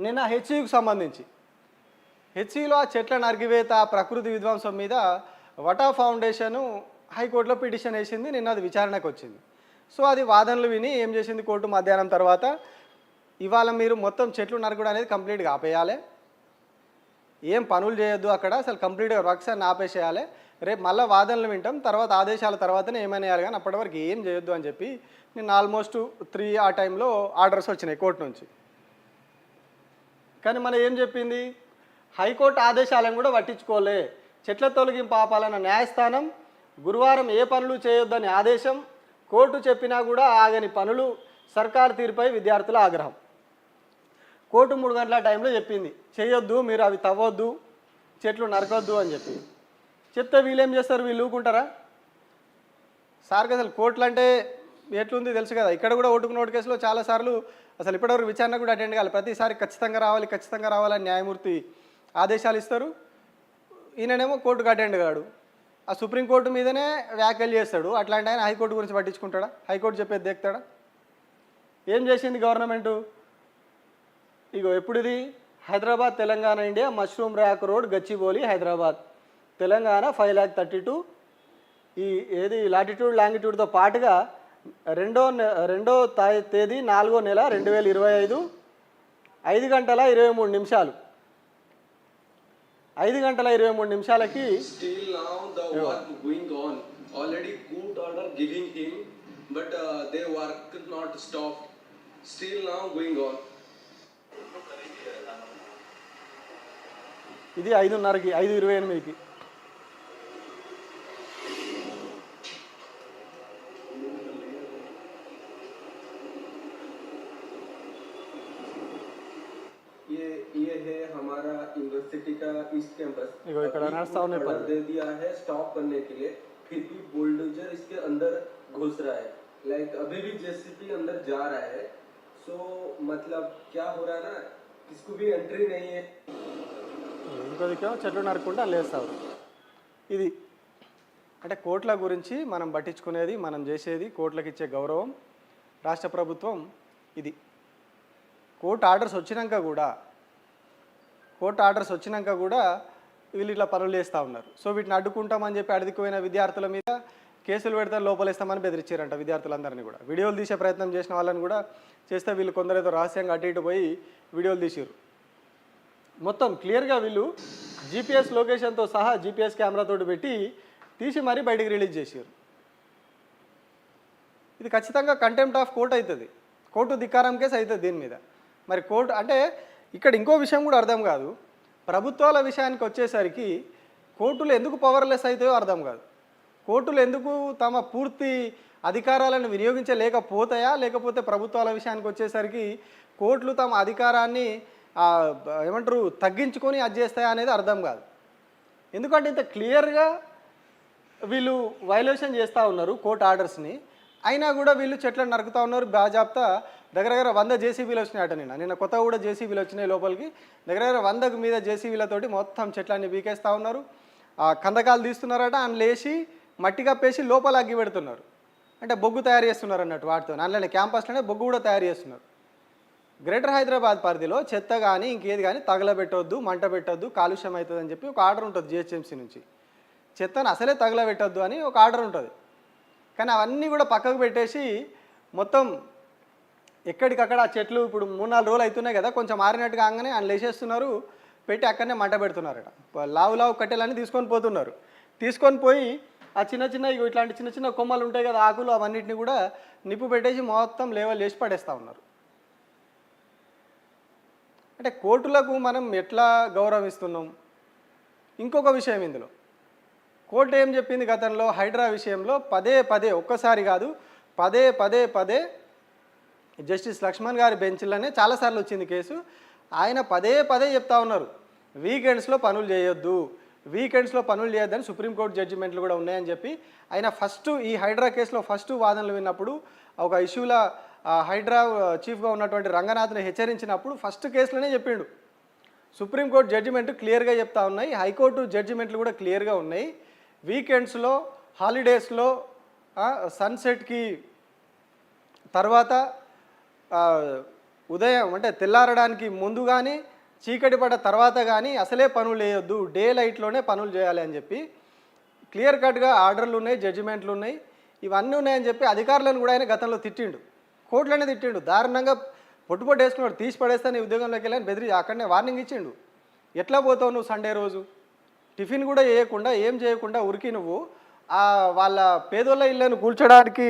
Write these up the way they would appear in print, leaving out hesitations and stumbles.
నిన్న హెచ్సియుకు సంబంధించి హెచ్సియులో ఆ చెట్ల నరికివేత ప్రకృతి విధ్వంసం మీద వటా ఫౌండేషను హైకోర్టులో పిటిషన్ వేసింది. నిన్న అది విచారణకు వచ్చింది. సో అది వాదనలు విని ఏం చేసింది కోర్టు మధ్యాహ్నం తర్వాత, ఇవాళ మీరు మొత్తం చెట్లు నరకడం అనేది కంప్లీట్గా ఆపేయాలి, ఏం పనులు చేయొద్దు అక్కడ, అసలు కంప్లీట్గా వర్క్స్ అన్ని ఆపేసేయాలి, రేపు మళ్ళీ వాదనలు వింటాం, తర్వాత ఆదేశాల తర్వాతనే ఏమైనా వేయాలి కానీ అప్పటి వరకు ఏం చేయొద్దు అని చెప్పి నిన్న ఆల్మోస్ట్ 3 ఆ టైంలో ఆర్డర్స్ వచ్చినాయి కోర్టు నుంచి. కానీ మనం ఏం చెప్పింది, హైకోర్టు ఆదేశాలను కూడా పట్టించుకోలే, చెట్ల తొలగింపు ఆపాలన్న న్యాయస్థానం గురువారం ఏ పనులు చేయొద్దని ఆదేశం, కోర్టు చెప్పినా కూడా ఆగని పనులు, సర్కారు తీరుపై విద్యార్థుల ఆగ్రహం. కోర్టు 3 గంటల టైంలో చెప్పింది చేయొద్దు, మీరు అవి తవ్వొద్దు, చెట్లు నరకొద్దు అని చెప్పి చెప్తే వీళ్ళేం చేస్తారు, వీళ్ళు ఊరుకుంటారా? సార్కి అసలు కోర్టులు అంటే ఎట్లుంది తెలుసు కదా. ఇక్కడ కూడా ఓటుకు నోటు కేసులో చాలాసార్లు అసలు ఇప్పటివరకు విచారణ కూడా అటెండ్ కావాలి, ప్రతిసారి ఖచ్చితంగా రావాలని న్యాయమూర్తి ఆదేశాలు ఇస్తారు, ఈయననేమో కోర్టుకు అటెండ్ కాడు, ఆ సుప్రీంకోర్టు మీదనే వ్యాఖ్యలు చేస్తాడు. అట్లాంటి ఆయన హైకోర్టు గురించి పట్టించుకుంటాడా? హైకోర్టు చెప్పేది దేక్తాడా? ఏం చేసింది గవర్నమెంటు? ఇగో ఎప్పుడుది, Hyderabad Telangana India mushroom rack road Gachibowli Hyderabad Telangana 5,32 ఈ ఏది లాటిట్యూడ్ లాంగిట్యూడ్తో పాటుగా రెండో తేదీ 4వ నెల 2025 5 గంటల 23 నిమిషాలు 5 గంటల 23 నిమిషాలకి still now the work going on, already court order giving him, but their work not stopped, still now going on. ఇది 5:30కి 5:28కి ये है हमारा यूनिवर्सिटी का ईस्ट कैंपस, इको ఇక్కడ నడుస్తా ఉన్నాయి పనులు दे दिया है स्टॉप करने के लिए, फिर भी बुलडोजर इसके अंदर घुस रहा है, लाइक अभी भी जेसीबी अंदर जा रहा है. सो मतलब क्या हो रहा है ना, इसको भी एंट्री नहीं है. ఇంకోదికేమో చెట్లు నరుక్కుంటే లేస్తారు. ఇది అంటే కోట్ల గురించి మనం పట్టించుకునేది, మనం చేసేది, కోట్లకు ఇచ్చే గౌరవం రాష్ట్ర ప్రభుత్వం ఇది. కోర్టు ఆర్డర్స్ వచ్చినాక కూడా వీళ్ళు ఇట్లా పనులు చేస్తూ ఉన్నారు. సో వీటిని అడ్డుకుంటామని చెప్పి అడుగుపోయిన విద్యార్థుల మీద కేసులు పెడితే లోపలేస్తామని బెదిరించారంట విద్యార్థులందరినీ కూడా. వీడియోలు తీసే ప్రయత్నం చేసిన వాళ్ళని కూడా చేస్తే వీళ్ళు కొందరేదో రహస్యంగా అటు ఇటు పోయి వీడియోలు తీసారు. మొత్తం క్లియర్గా వీళ్ళు జీపీఎస్ లొకేషన్తో సహా జీపీఎస్ కెమెరాతో పెట్టి తీసి మరీ బయటికి రిలీజ్ చేశారు. ఇది ఖచ్చితంగా కంటెంప్ట్ ఆఫ్ కోర్ట్ అవుతుంది, కోర్టు ధిక్కారం కేసు అవుతుంది దీని మీద. మరి కోర్టు అంటే ఇక్కడ ఇంకో విషయం కూడా అర్థం కాదు, ప్రభుత్వాల విషయానికి వచ్చేసరికి కోర్టులు ఎందుకు పవర్లెస్ అవుతాయో అర్థం కాదు. కోర్టులు ఎందుకు తమ పూర్తి అధికారాలను వినియోగించలేకపోతాయా, లేకపోతే ప్రభుత్వాల విషయానికి వచ్చేసరికి కోర్టులు తమ అధికారాన్ని తగ్గించుకొని అది చేస్తాయా అనేది అర్థం కాదు. ఎందుకంటే ఇంత క్లియర్గా వీళ్ళు వైలేషన్ చేస్తూ ఉన్నారు కోర్టు ఆర్డర్స్ని, అయినా కూడా వీళ్ళు చెట్లను నరుకుతూ ఉన్నారు. బాజాప్తా దగ్గర 100 జేసీబీలు వచ్చినాయట. నిన్న కొత్తగా కూడా జేసీబీలు వచ్చినాయి లోపలికి, దగ్గర 100 మీద జేసీబీలతోటి మొత్తం చెట్లన్నీ బీకేస్తూ ఉన్నారు. కందకాలు తీస్తున్నారట, అని లేచి మట్టి కప్పేసి లోపల అగ్గి పెడుతున్నారు. అంటే బొగ్గు తయారు చేస్తున్నారు అన్నట్టు వాటితో. అందులోనే క్యాంపస్లోనే బొగ్గు కూడా తయారు చేస్తున్నారు. గ్రేటర్ హైదరాబాద్ పరిధిలో చెత్త కానీ ఇంకేది కానీ తగలబెట్టొద్దు, మంట పెట్టొద్దు, కాలుష్యం అవుతుంది అని చెప్పి ఒక ఆర్డర్ ఉంటుంది జిహెచ్ఎంసీ నుంచి. చెత్తను అసలే తగలబెట్టొద్దు అని ఒక ఆర్డర్ ఉంటుంది. కానీ అవన్నీ కూడా పక్కకు పెట్టేసి మొత్తం ఎక్కడికక్కడ ఆ చెట్లు ఇప్పుడు 3-4 రోజులు అవుతున్నాయి కదా, కొంచెం ఆరినట్టు కాగానే ఆయన లేచేస్తున్నారు, పెట్టి అక్కడనే మంట పెడుతున్నారట. లావు కట్టెలన్నీ తీసుకొని పోయి ఆ చిన్న ఇట్లాంటి చిన్న కొమ్మలు ఉంటాయి కదా, ఆకులు, అవన్నిటిని కూడా నిప్పు పెట్టేసి మొత్తం లేవల్ చేసి పడేస్తూ ఉన్నారు. అంటే కోర్టులకు మనం ఎట్లా గౌరవిస్తున్నాం? ఇంకొక విషయం ఇందులో, కోర్టు ఏం చెప్పింది గతంలో హైడ్రా విషయంలో పదే ఒక్కసారి కాదు పదే జస్టిస్ లక్ష్మణ్ గారి బెంచ్లోనే చాలాసార్లు వచ్చింది కేసు. ఆయన పదే చెప్తా ఉన్నారు వీకెండ్స్లో పనులు చేయొద్దని సుప్రీంకోర్టు జడ్జిమెంట్లు కూడా ఉన్నాయని చెప్పి ఆయన ఈ హైడ్రా కేసులో వాదనలు విన్నప్పుడు ఒక ఇష్యూల హైడ్రా చీఫ్గా ఉన్నటువంటి రంగనాథ్ని హెచ్చరించినప్పుడు ఫస్ట్ కేసులోనే చెప్పిండు. సుప్రీంకోర్టు జడ్జిమెంట్ క్లియర్గా చెప్తా ఉన్నాయి, హైకోర్టు జడ్జిమెంట్లు కూడా క్లియర్గా ఉన్నాయి. వీకెండ్స్లో, హాలిడేస్లో, సన్సెట్కి తర్వాత ఉదయం అంటే తెల్లారడానికి ముందు కానీ చీకటి పడ్డ తర్వాత కానీ అసలే పనులు వేయొద్దు, డే లైట్లోనే పనులు చేయాలి అని చెప్పి క్లియర్ కట్గా ఆర్డర్లు ఉన్నాయి, జడ్జిమెంట్లు ఉన్నాయి, ఇవన్నీ ఉన్నాయని చెప్పి అధికారులను కూడా ఆయన గతంలో తిట్టిండు, కోర్టులోనే తిట్టిండు. దారుణంగా పొట్టు వేసుకున్నాడు, తీసి పడేస్తే నీ ఉద్యోగంలోకి వెళ్ళని బెదిరి అక్కడనే వార్నింగ్ ఇచ్చిండు. ఎట్లా పోతావు నువ్వు సండే రోజు? టిఫిన్ కూడా చేయకుండా ఏం చేయకుండా ఉరికి నువ్వు వాళ్ళ పేదోళ్ళ ఇళ్ళను కూల్చడానికి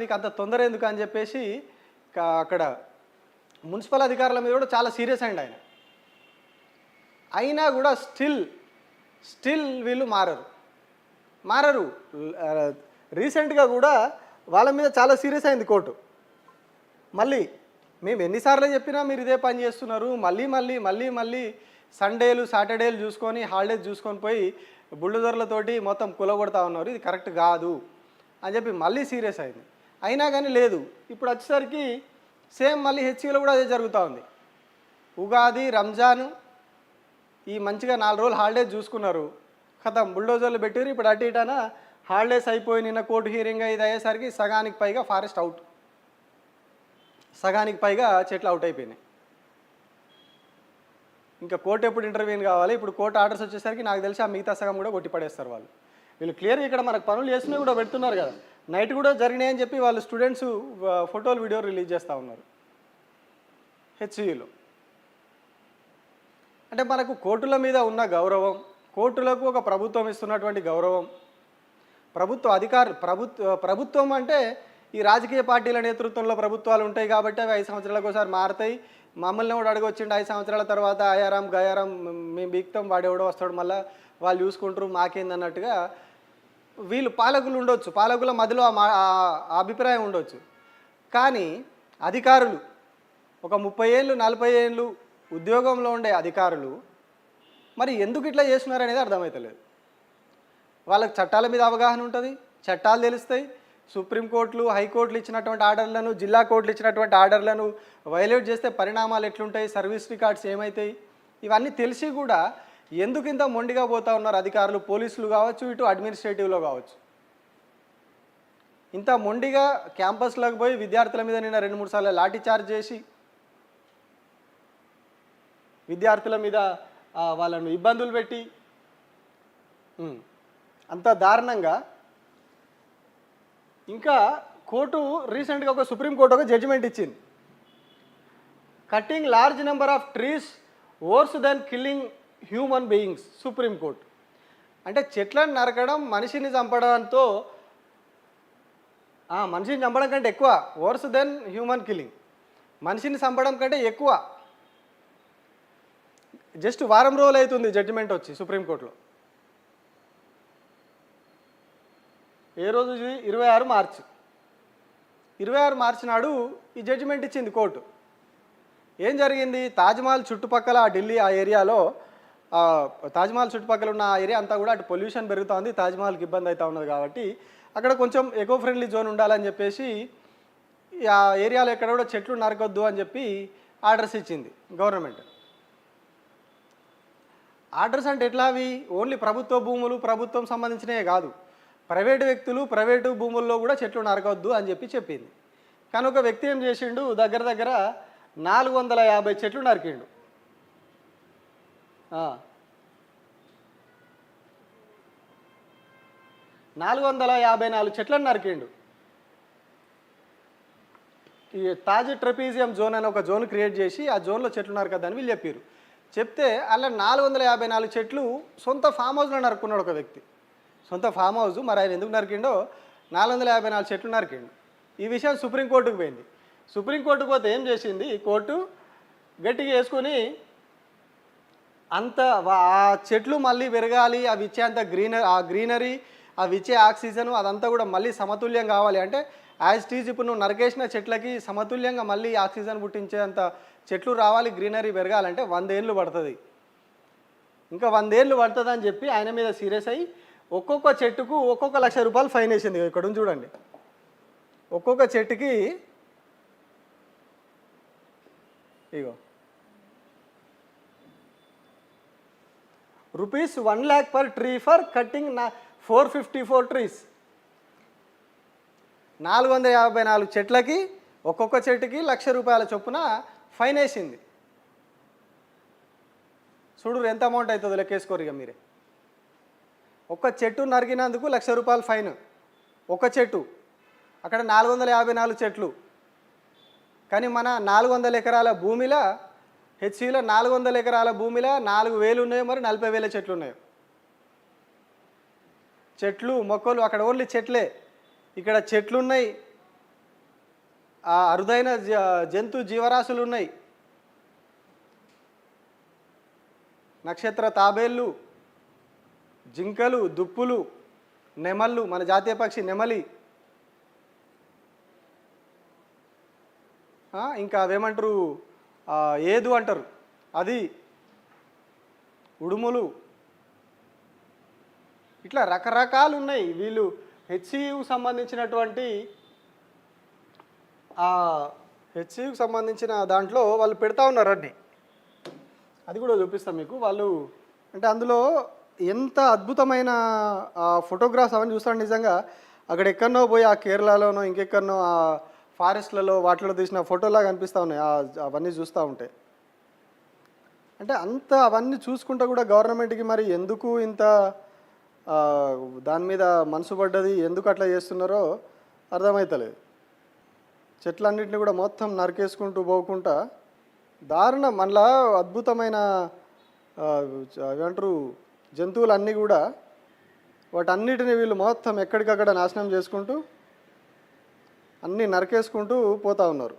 నీకు అంత తొందర ఎందుకు అని చెప్పేసి అక్కడ మున్సిపల్ అధికారుల మీద కూడా చాలా సీరియస్ అయింది ఆయన. అయినా కూడా స్టిల్ వీళ్ళు మారరు. రీసెంట్గా కూడా వాళ్ళ మీద చాలా సీరియస్ అయింది కోర్టు. మళ్ళీ మేము ఎన్నిసార్లు చెప్పినా మీరు ఇదే పని చేస్తున్నారు, మళ్ళీ సండేలు సాటర్డేలు చూసుకొని హాలిడేస్ చూసుకొని పోయి బుల్డోజర్లతోటి మొత్తం కులగొడతా ఉన్నారు, ఇది కరెక్ట్ కాదు అని చెప్పి మళ్ళీ సీరియస్ అయింది. అయినా కానీ లేదు. ఇప్పుడు వచ్చేసరికి సేమ్ మళ్ళీ హెచ్సిలో కూడా అదే జరుగుతూ ఉంది. ఉగాది రంజాను ఈ మంచిగా 4 రోజులు హాలిడేస్ చూసుకున్నారు, ఖతం బుల్డోజర్లు పెట్టారు. ఇప్పుడు అటు ఇటనా హాలిడేస్ అయిపోయి నిన్న కోర్టు హీరింగ్ ఇది అయ్యేసరికి సగానికి పైగా ఫారెస్ట్ అవుట్, సగానికి పైగా చెట్లు అవుట్ అయిపోయినాయి. ఇంకా కోర్టు ఎప్పుడు ఇంటర్వ్యూన్ కావాలి? ఇప్పుడు కోర్టు ఆర్డర్స్ వచ్చేసరికి నాకు తెలిసి ఆ మిగతా సగం కూడా కొట్టి పడేస్తారు వాళ్ళు. వీళ్ళు క్లియర్గా ఇక్కడ మనకు పనులు చేస్తున్నా కూడా పెడుతున్నారు కదా, నైట్ కూడా జరిగినాయని చెప్పి వాళ్ళు స్టూడెంట్స్ ఫోటోలు వీడియో రిలీజ్ చేస్తూ ఉన్నారు హెచ్సియులో. అంటే మనకు కోర్టుల మీద ఉన్న గౌరవం, కోర్టులకు ఒక ప్రభుత్వం ఇస్తున్నటువంటి గౌరవం, ప్రభుత్వం అంటే ఈ రాజకీయ పార్టీల నేతృత్వంలో ప్రభుత్వాలు ఉంటాయి కాబట్టి అవి 5 సంవత్సరాలకు ఒకసారి మారుతాయి. మమ్మల్ని కూడా అడగొచ్చిండు 5 సంవత్సరాల తర్వాత అయారాం గయారాం మేము బీక్తాం, వాడెవడో వస్తాడు మళ్ళీ వాళ్ళు చూసుకుంటారు మాకేందన్నట్టుగా వీళ్ళు పాలకులు ఉండొచ్చు, పాలకుల మధ్యలో అభిప్రాయం ఉండొచ్చు. కానీ అధికారులు ఒక 30 ఏళ్ళు 40 ఏళ్ళు ఉద్యోగంలో ఉండే అధికారులు మరి ఎందుకు ఇట్లా చేస్తున్నారు అనేది అర్థమవుతలేదు. వాళ్ళకి చట్టాల మీద అవగాహన ఉంటుంది, చట్టాలు తెలుస్తాయి. సుప్రీంకోర్టులు హైకోర్టులు ఇచ్చినటువంటి ఆర్డర్లను, జిల్లా కోర్టులు ఇచ్చినటువంటి ఆర్డర్లను వైలేట్ చేస్తే పరిణామాలు ఎట్లుంటాయి, సర్వీస్ రికార్డ్స్ ఏమవుతాయి, ఇవన్నీ తెలిసి కూడా ఎందుకు ఇంత మొండిగా పోతూ ఉన్నారు అధికారులు, పోలీసులు కావచ్చు, ఇటు అడ్మినిస్ట్రేటివ్లో కావచ్చు. ఇంత మొండిగా క్యాంపస్లోకి పోయి విద్యార్థుల మీద నిన్న 2-3 సార్లు లాఠీ చార్జ్ చేసి విద్యార్థుల మీద వాళ్ళను ఇబ్బందులు పెట్టి అంత దారుణంగా. ఇంకా కోర్టు రీసెంట్గా సుప్రీంకోర్టు ఒక జడ్జిమెంట్ ఇచ్చింది, cutting large number of trees worse than killing human beings. Supreme court అంటే చెట్లను నరకడం మనిషిని చంపడంతో, మనిషిని చంపడం కంటే ఎక్కువ, వర్స్ దెన్ హ్యూమన్ కిల్లింగ్, మనిషిని చంపడం కంటే ఎక్కువ. జస్ట్ వారం రోజులు అవుతుంది జడ్జిమెంట్ వచ్చి సుప్రీంకోర్టులో. ఏ రోజు? 26 మార్చి. 26 మార్చి నాడు ఈ జడ్జిమెంట్ ఇచ్చింది కోర్టు. ఏం జరిగింది? తాజ్మహల్ చుట్టుపక్కల ఢిల్లీ ఆ ఏరియాలో, తాజ్మహల్ చుట్టుపక్కల ఉన్న ఆ ఏరియా అంతా కూడా అటు పొల్యూషన్ పెరుగుతుంది, తాజ్మహల్కి ఇబ్బంది అవుతూ ఉన్నది కాబట్టి అక్కడ కొంచెం ఎకో ఫ్రెండ్లీ జోన్ ఉండాలని చెప్పేసి ఆ ఏరియాలో ఎక్కడ కూడా చెట్లు నరకొద్దు అని చెప్పి ఆర్డర్స్ ఇచ్చింది గవర్నమెంట్. ఆర్డర్స్ అంటే ఎట్లా? అవి ఓన్లీ ప్రభుత్వ భూములు, ప్రభుత్వం సంబంధించినవే కాదు, ప్రైవేటు వ్యక్తులు ప్రైవేటు భూముల్లో కూడా చెట్లు నరకొద్దు అని చెప్పి చెప్పింది. కానీ ఒక వ్యక్తి ఏం చేసిండు, దగ్గర 450 చెట్లు నరికిండు. 454 చెట్లను నరికిండు. ఈ తాజ్ ట్రెపీజియం జోన్ అని ఒక జోన్ క్రియేట్ చేసి ఆ జోన్లో చెట్లు నరకద్దని వీళ్ళు చెప్పారు. చెప్తే అలా 454 చెట్లు సొంత ఫామ్ హౌస్లో నరుకున్నాడు ఒక వ్యక్తి, సొంత ఫామ్ హౌస్. మరి ఆయన ఎందుకు నరికిండో 454 చెట్లు నరికిండు. ఈ విషయం సుప్రీంకోర్టుకు పోయింది. సుప్రీంకోర్టుకు పోతే ఏం చేసింది కోర్టు, గట్టిగా వేసుకొని అంత ఆ చెట్లు మళ్ళీ పెరగాలి, అవి ఇచ్చే అంత గ్రీనరీ, అవి ఇచ్చే ఆక్సిజన్ అదంతా కూడా మళ్ళీ సమతుల్యం కావాలి అంటే యాజ్ టీజ్ ఇప్పుడు నువ్వు నరికేసిన చెట్లకి సమతుల్యంగా మళ్ళీ ఆక్సిజన్ పుట్టించేంత చెట్లు రావాలి, గ్రీనరీ పెరగాలంటే 100 ఏళ్ళు పడుతుంది. ఇంకా 100 ఏళ్ళు పడుతుంది అని చెప్పి ఆయన మీద సీరియస్ అయ్యి ఒక్కొక్క చెట్టుకు ఒక్కొక్క ₹1,00,000 ఫైన్ వేసింది. ఇక్కడ చూడండి, ఒక్కొక్క చెట్టుకి ఇగో ₹1 lakh per tree for cutting 454 trees. 454 చెట్లకి ఒక్కొక్క చెట్టుకి ₹1,00,000 చొప్పున ఫైన్ వేసింది. చూడు ఎంత అమౌంట్ అవుతుందో లెక్కేసుకోరు ఇక మీరే. ఒక్క చెట్టు నరికినందుకు ₹1,00,000 ఫైన్. ఒక చెట్టు, అక్కడ 454 చెట్లు. కానీ మన 400 ఎకరాల భూమిలో, హెచ్సిలో 400 ఎకరాల భూమిలో 4,000 ఉన్నాయో, మరి 40,000 చెట్లు ఉన్నాయో. చెట్లు మొక్కలు అక్కడ ఓన్లీ చెట్లే, ఇక్కడ చెట్లు ఉన్నాయి, అరుదైన జంతు జీవరాశులు ఉన్నాయి, నక్షత్ర తాబేళ్ళు, జింకలు, దుప్పులు, నెమళ్ళు, మన జాతీయ పక్షి నెమలి, ఇంకా అవేమంటారు ఏదు అంటారు అది, ఉడుములు, ఇట్లా రకరకాలు ఉన్నాయి. వీళ్ళు హెచ్సియుకు సంబంధించినటువంటి హెచ్సియుకు సంబంధించిన దాంట్లో వాళ్ళు పెడతా ఉన్నారు అన్ని. అది కూడా చూపిస్తాం మీకు. వాళ్ళు అంటే అందులో ఎంత అద్భుతమైన ఫోటోగ్రాఫ్స్ అవన్నీ చూస్తాను నిజంగా. అక్కడ ఎక్కడనో పోయి ఆ కేరళలోనో ఇంకెక్కడనో ఆ ఫారెస్ట్లలో వాటిలో తీసిన ఫోటోలాగా అనిపిస్తూ ఉన్నాయి అవన్నీ చూస్తూ ఉంటే. అంటే అంత అవన్నీ చూసుకుంటూ కూడా గవర్నమెంట్కి మరి ఎందుకు ఇంత దాని మీద మనసు పడ్డది, ఎందుకు అట్లా చేస్తున్నారో అర్థమవుతలేదు. చెట్లన్నింటినీ కూడా మొత్తం నరికేసుకుంటూ పోకుండా దారుణం. మళ్ళా అద్భుతమైన ఏమంటారు జంతువులన్నీ కూడా వాటన్నిటిని వీళ్ళు మొత్తం ఎక్కడికక్కడ నాశనం చేసుకుంటూ అన్నీ నరికేసుకుంటూ పోతూ ఉన్నారు.